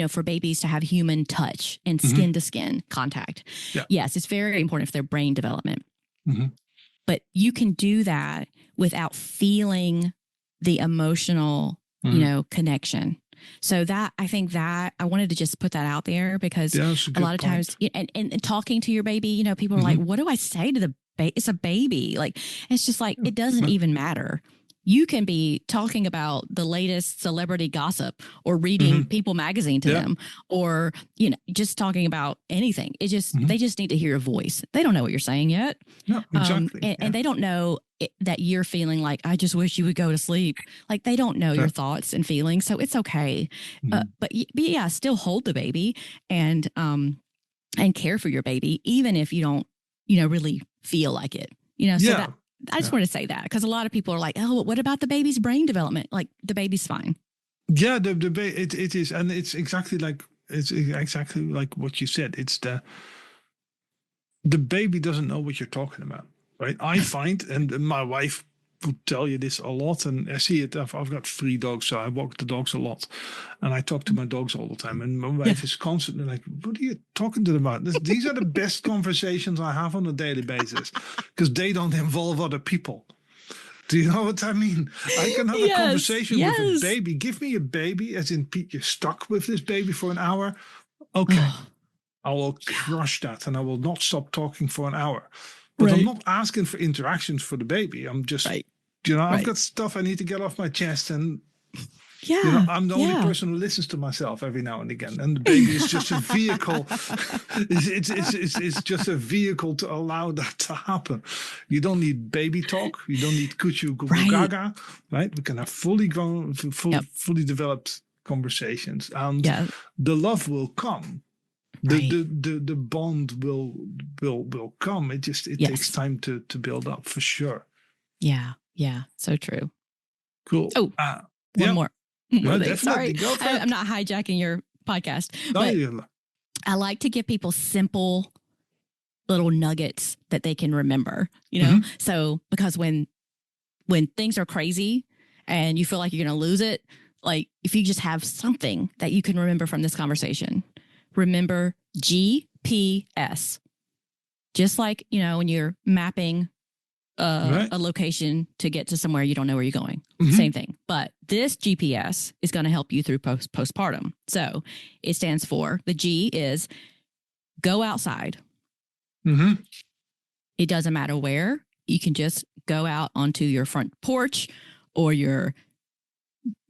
for babies to have human touch and skin to skin contact. Yeah. Yes, it's very important for their brain development. But you can do that without feeling the emotional, connection. So I think that I wanted to just put that out there because a lot of times, and talking to your baby, people are like, what do I say to the baby? It's a baby. Like, it's just like, it doesn't even matter. you can be talking about the latest celebrity gossip or reading People magazine to them, or, just talking about anything. They just need to hear your voice. They don't know what you're saying yet. No, exactly. And they don't know that you're feeling like, I just wish you would go to sleep. Like, they don't know your thoughts and feelings. So it's okay. But yeah, still hold the baby and care for your baby, even if you don't, really feel like it, so that, I just want to say that, because a lot of people are like, oh, what about the baby's brain development? Like, the baby's fine. Yeah, it is, and it's exactly like what you said. It's the baby doesn't know what you're talking about, right? I find, and my wife would tell you this a lot, and I see it. I've got 3 dogs, so I walk the dogs a lot, and I talk to my dogs all the time. And my wife is constantly like, "What are you talking to them about?" These are the best conversations I have on a daily basis, because they don't involve other people. Do you know what I mean? I can have a conversation with a baby. Give me a baby, as in, Pete, you're stuck with this baby for an hour. Okay, I will crush that, and I will not stop talking for an hour. But I'm not asking for interactions for the baby. I'm just, I've got stuff I need to get off my chest, and I'm the only person who listens to myself every now and again. And the baby is just a vehicle. It's just a vehicle to allow that to happen. You don't need baby talk. You don't need kuchu gugu gaga, right? We can have fully grown, fully developed conversations, and the love will come. The bond will come. It takes time to build up, for sure. Yeah, so true. Cool. Oh, one more. Definitely. Sorry, I'm not hijacking your podcast. But I like to give people simple little nuggets that they can remember. So, because when things are crazy and you feel like you're going to lose it, like, if you just have something that you can remember from this conversation. Remember GPS. Just like, when you're mapping a location to get to somewhere you don't know where you're going. Same thing. But this GPS is going to help you through postpartum. So it stands for, the G is go outside. It doesn't matter where. You can just go out onto your front porch or your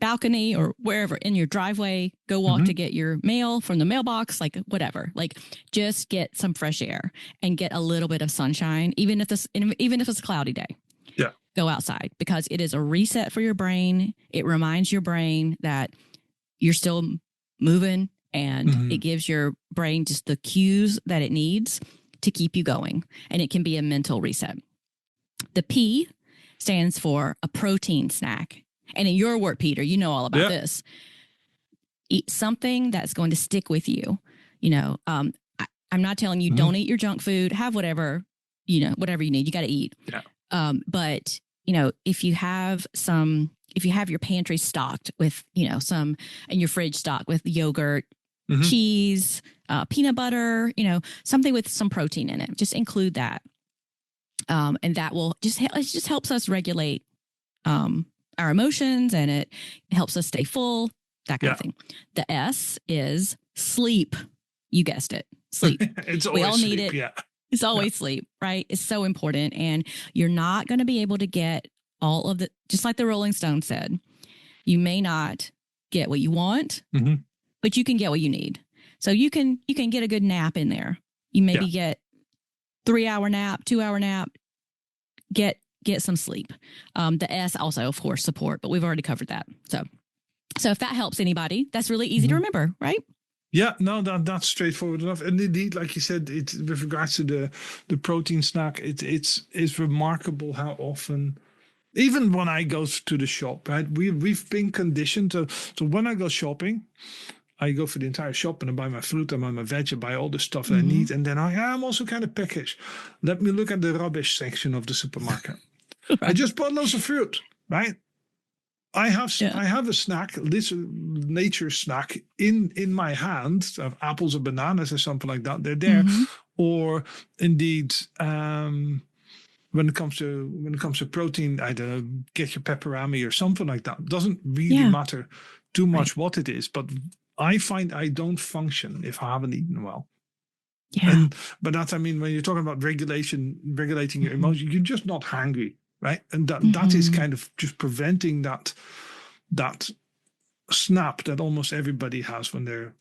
balcony or wherever, in your driveway, go walk to get your mail from the mailbox, like whatever. Like, just get some fresh air and get a little bit of sunshine, even if it's a cloudy day. Yeah. Go outside, because it is a reset for your brain. It reminds your brain that you're still moving, and it gives your brain just the cues that it needs to keep you going. And it can be a mental reset. The P stands for a protein snack. And in your work, Peter, you know all about this. Eat something that's going to stick with you. I'm not telling you don't eat your junk food. Have whatever you need. You got to eat. Yeah. But if you have your pantry stocked with some, and your fridge stocked with yogurt, cheese, peanut butter, something with some protein in it, just include that. And that will it just helps us regulate our emotions, and it helps us stay full, that kind of thing. The S is sleep. You guessed it. Sleep. We all need it. Yeah. It's always sleep, right? It's so important. And you're not going to be able to get all of just like the Rolling Stones said, you may not get what you want, but you can get what you need. So you can get a good nap in there. You maybe get 3-hour nap, 2-hour nap, get some sleep. The S also, of course, support, but we've already covered that. So if that helps anybody, that's really easy to remember, right? Yeah, no, that's straightforward enough. And indeed, like you said, with regards to the protein snack, it's remarkable how often, even when I go to the shop, right? We've been conditioned to. So when I go shopping, I go for the entire shop and I buy my fruit, I buy my veg, I buy all the stuff I need, and then I'm also kind of peckish. Let me look at the rubbish section of the supermarket. I just bought loads of fruit, right? I have a snack, this nature snack in my hand, apples or bananas or something like that. They're there, or indeed, when it comes to protein, either get your pepperami or something like that. It doesn't really matter too much what it is, but I find I don't function if I haven't eaten well. Yeah. But that's, when you're talking about regulating your emotions, you're just not hungry. right? And that is kind of just preventing that snap that almost everybody has when they're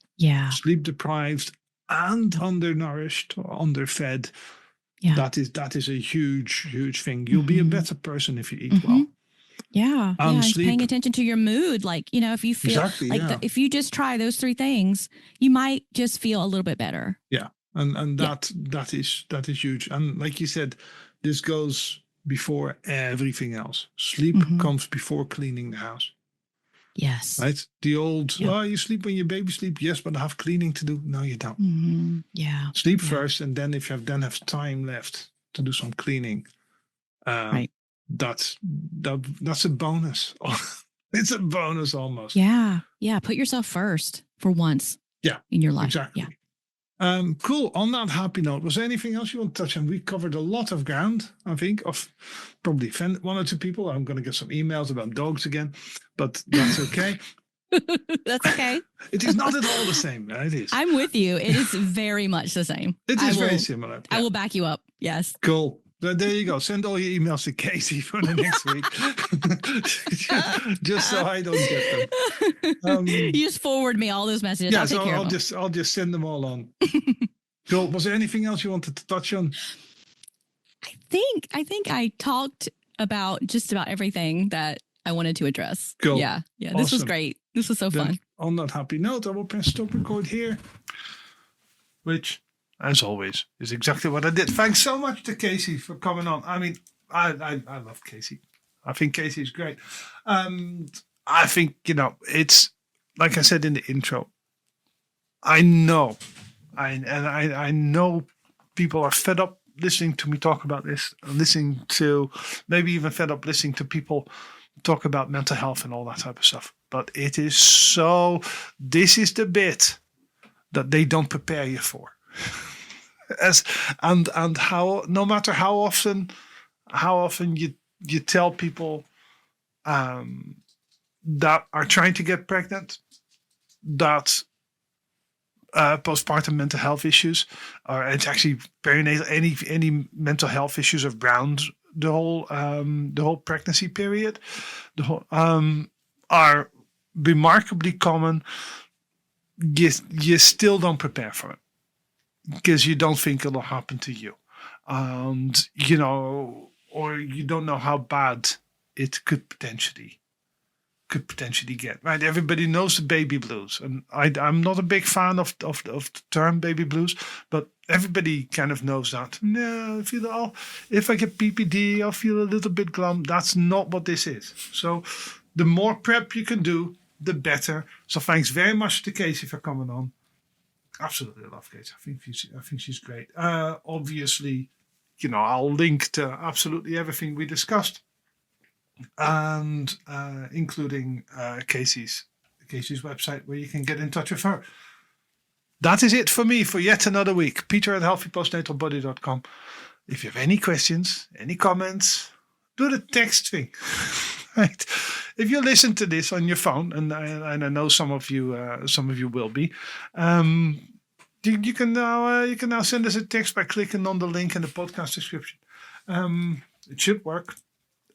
sleep deprived and undernourished or underfed. Yeah. That is a huge thing. You'll be a better person if you eat well. Yeah. And It's sleep. paying attention to your mood. Like, if you feel if you just try those 3 things, you might just feel a little bit better. Yeah. And that is huge. And like you said, this goes before everything else. Sleep comes before cleaning the house. Yes. Right? The old, you sleep when your baby sleep. Yes, but I have cleaning to do. No, you don't. Yeah. Sleep first, and then if you have time left to do some cleaning, Right. That's a bonus. It's a bonus almost. Yeah. Yeah. Put yourself first for once. Yeah. In your life. Exactly. Yeah. Cool. On that happy note, was there anything else you want to touch on? We covered a lot of ground, I think, of probably offended 1 or 2 people. I'm going to get some emails about dogs again, but that's okay. That's okay. It is not at all the same. It is. I'm with you. It is very much the same. It is very similar. I will back you up. Yes. Cool. But there you go. Send all your emails to Kayce for the next week, just so I don't get them. You just forward me all those messages. Yeah, I'll take care of them. I'll just send them all on. Cool. Was there anything else you wanted to touch on? I think I talked about just about everything that I wanted to address. Cool. Yeah. Awesome. This was great. This was so fun. On that happy note, I will press stop record here, which, as always, is exactly what I did. Thanks so much to Kayce for coming on. I mean, I love Kayce. I think Kayce is great. I think, it's like I said in the intro. I know people are fed up listening to me talk about this, maybe even fed up listening to people talk about mental health and all that type of stuff. But it is this is the bit that they don't prepare you for. And how, no matter how often you tell people that are trying to get pregnant that postpartum mental health issues, or it's actually perinatal, any mental health issues around the whole pregnancy period, are remarkably common. You still don't prepare for it because you don't think it'll happen to you, and or you don't know how bad it could potentially get. Right? Everybody knows the baby blues, and I'm not a big fan of the term baby blues, but everybody kind of knows that. No, if I get PPD, I'll feel a little bit glum. That's not what this is. So the more prep you can do, the better. So thanks very much to Kayce for coming on. Absolutely love Kayce. I think she's great. Obviously, I'll link to absolutely everything we discussed, and including Kayce's website where you can get in touch with her. That is it for me for yet another week. Peter at healthypostnatalbody.com. If you have any questions, any comments, do the text thing. Right? If you listen to this on your phone, and I know some of you will be, you can now send us a text by clicking on the link in the podcast description. It should work.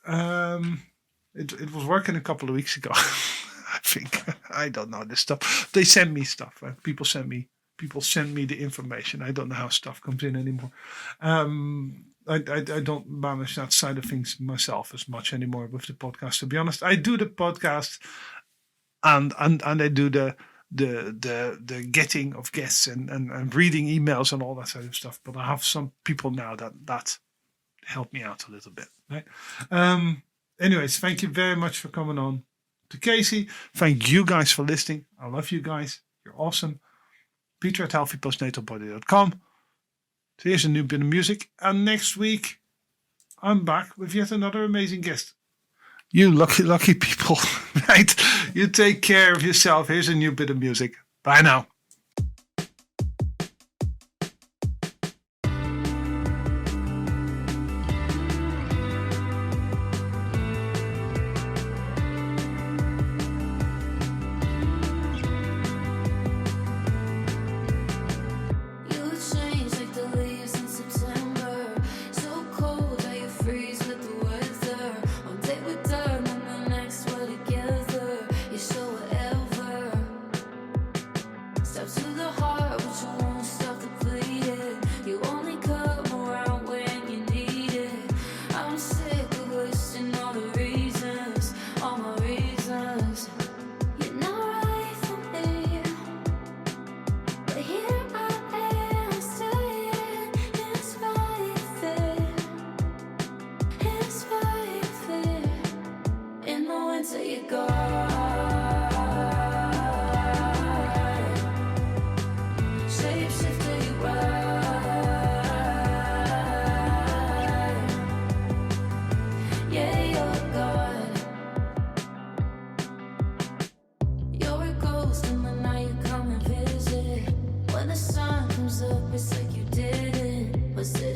It was working a couple of weeks ago. I think. I don't know this stuff. They send me stuff. Right? People send me the information. I don't know how stuff comes in anymore. I don't manage that side of things myself as much anymore with the podcast. To be honest, I do the podcast and I do the getting of guests and reading emails and all that sort of stuff. But I have some people now that help me out a little bit. Right. Anyways, thank you very much for coming on. To Kayce, thank you guys for listening. I love you guys. You're awesome. Peter at healthypostnatalbody.com. So here's a new bit of music. And next week, I'm back with yet another amazing guest. You lucky people, right? You take care of yourself. Here's a new bit of music. Bye now. Change like the leaves in September. So cold that you freeze with the words of opposite.